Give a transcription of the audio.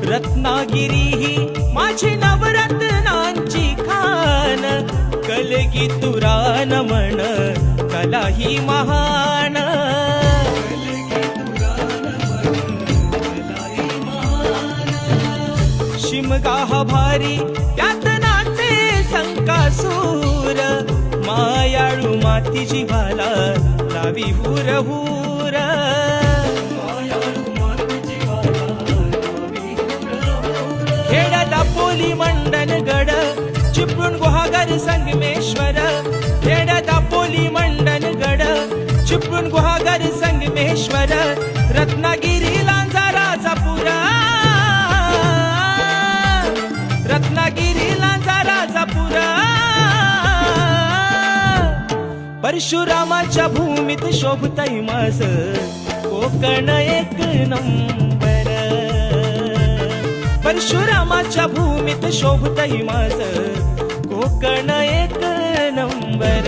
रत्नागिरी ही माझी नवरत्नांची खान, कलगी तुरान म्हण कला ही महान. शिमगा हा भारी त्यात नाचे संकासूर, मायाळू माती जीवाला लावी हुर हुर. खेड दापोली मंडनगड चिपळूण गुहागर संगमेश्वर, खेड दापोली मंडनगड चिपळूण गुहागर संगमेश्वर, रत्नागिरी लांजा राजापुरा, रत्नागिरी लांजा राजापुरा. परशुरामाच्या भूमीत शोभतय माझ कोकण एक नंबर, परशुरामाच्या भूमीत शोभतय माझ कोकण एक नंबर.